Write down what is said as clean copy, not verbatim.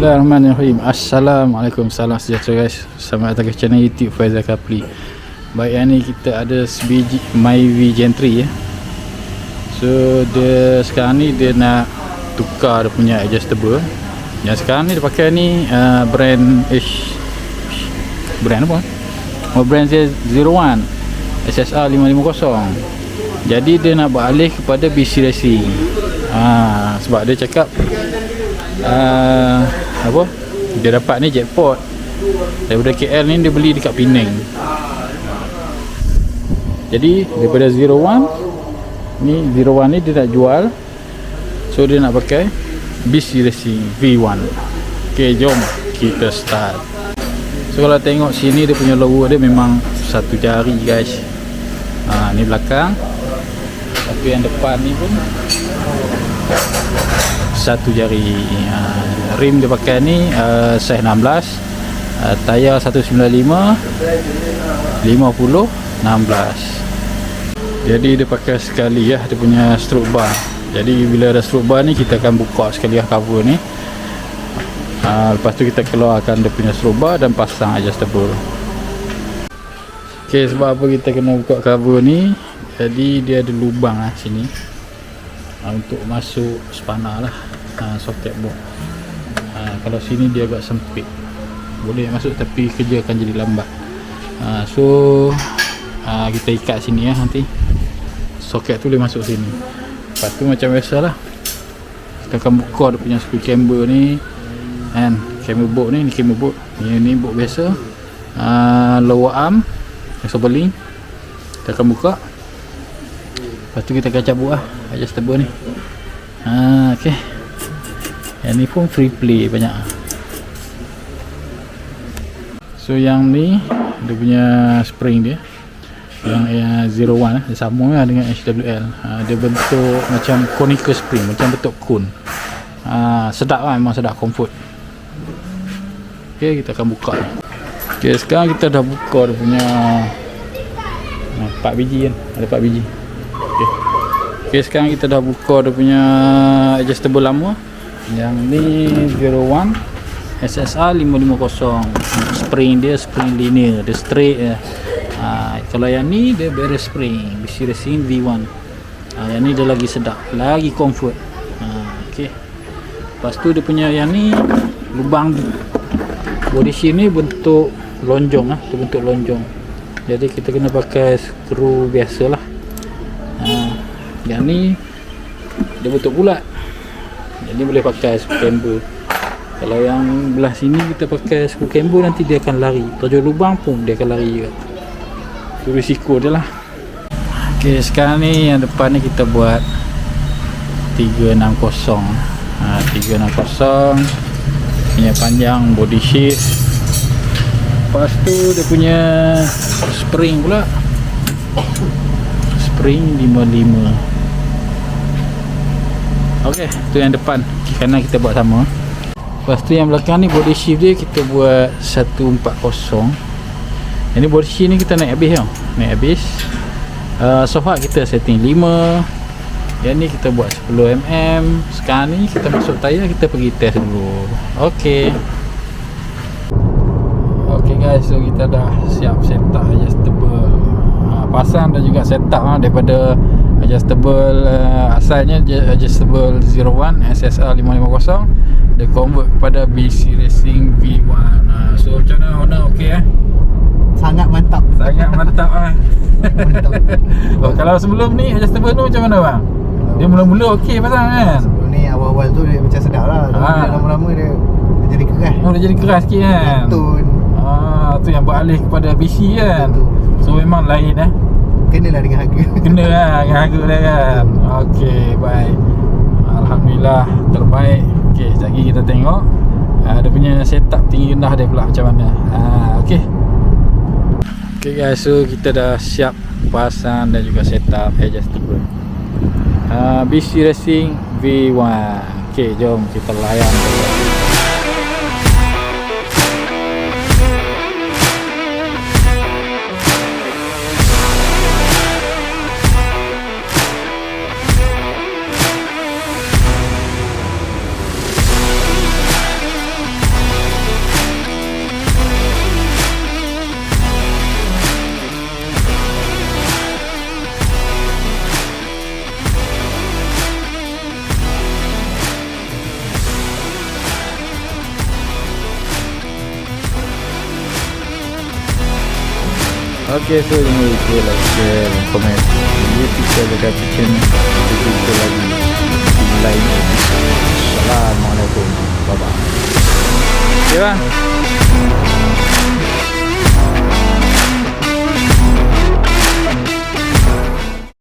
Bismillahirrahmanirrahim. Assalamualaikum, salam sejahtera guys. Selamat datang ke channel YouTube Faizal Kapli. Baik, yang ni kita ada sebiji Myvi Gentry ya. So dia sekarang ni dia nak tukar dia punya adjustable. Yang sekarang ni dia pakai ni brand brand apa? Brand Z01 SSR 550. Jadi dia nak beralih kepada BC Racing. Sebab dia cakap apa, dia dapat ni jackpot daripada KL ni, dia beli dekat Penang. Jadi daripada 01 ni dia nak jual, so dia nak pakai BC Racing V1. Ok, jom kita start. So kalau tengok sini dia punya logo dia memang satu jari guys. Ni belakang, tapi yang depan ni pun satu jari. Rim dia pakai ni size 16, tayar 195 50 16. Jadi dia pakai sekali ya, dia punya stroke bar. Jadi bila ada stroke bar ni, kita akan buka sekali cover ni. Lepas tu kita keluarkan dia punya stroke bar dan pasang adjustable. Ok, sebab apa kita kena buka cover ni, jadi dia ada lubang lah sini untuk masuk spana lah, soket box. Kalau sini dia agak sempit, boleh masuk tapi kerja akan jadi lambat. So kita ikat sini ya, nanti soket tu boleh masuk sini. Lepas tu macam biasalah, kita akan buka dia punya screw chamber ni kan. Camber bolt ni camber bolt, ni bolt biasa. Lower arm sobering kita akan buka. Lepas tu kita akan cabut lah adjustable ni. Ok, yang ni pun free play banyak. So yang ni dia punya spring dia, yang 01 dia sama lah dengan HWL. Dia bentuk macam conical spring, macam bentuk cone. Sedap lah, memang sedap, comfort. Ok, kita akan buka. Ok, sekarang kita dah buka dia punya 4 biji kan, ada 4 biji. Ok, sekarang kita dah buka dia punya adjustable lama. Yang ni 01 SSR 550. Spring dia spring linear, dia straight ya. Kalau yang ni dia beres spring BC Racing V1. Yang ni dia lagi sedap, lagi comfort. Ok, lepas tu dia punya yang ni lubang body shield ni bentuk lonjong lah, tu bentuk lonjong. Jadi kita kena pakai skru biasa lah. Yang ni dia bentuk bulat, jadi boleh pakai screw camber. Kalau yang belah sini kita pakai screw camber, nanti dia akan lari, terjun lubang pun dia akan lari juga. Itu risiko dia lah. Ok, sekarang ni yang depan ni kita buat 360. 360 punya panjang body sheet. Lepas tu dia punya spring pula, spring 55. ok, tu yang depan, kanan kita buat sama. Lepas tu yang belakang ni body shift dia kita buat 140. Yang ni body shift ni kita naik habis tau, naik habis. So far kita setting 5. Yang ni kita buat 10mm. Sekarang ni kita masuk tayar, kita pergi test dulu. ok guys, so kita dah siap setup adjustable, pasang dan juga setup daripada adjustable asalnya adjustable 01 SSR 550, dia convert kepada BC Racing V1. So macam mana Honda, ok Sangat mantap. Sangat mantap lah. Kalau sebelum ni adjustable tu macam mana bang? Dia mula-mula ok pasang kan? Sebelum ni awal-awal tu dia macam sedap lah. Lama-lama dia jadi keras. Dia jadi keras sikit kan? Betul. Tu yang beralih kepada BC kan? Betul. So memang lain Kenalah dengan harga. Kena lah dengan harga dia kan. Ok, baik, alhamdulillah terbaik. Ok, sekejap lagi kita tengok dia punya setup tinggi rendah dia pula macam mana. Ok guys, so kita dah siap pasang dan juga setup adjustable BC Racing V1. Ok, jom kita layan. Okay, so jangan lupa like, share dan komen YouTube channel Kaki Kitchen. Kita jumpa lagi di lain episode. Assalamualaikum. Bye bye. Okay bang.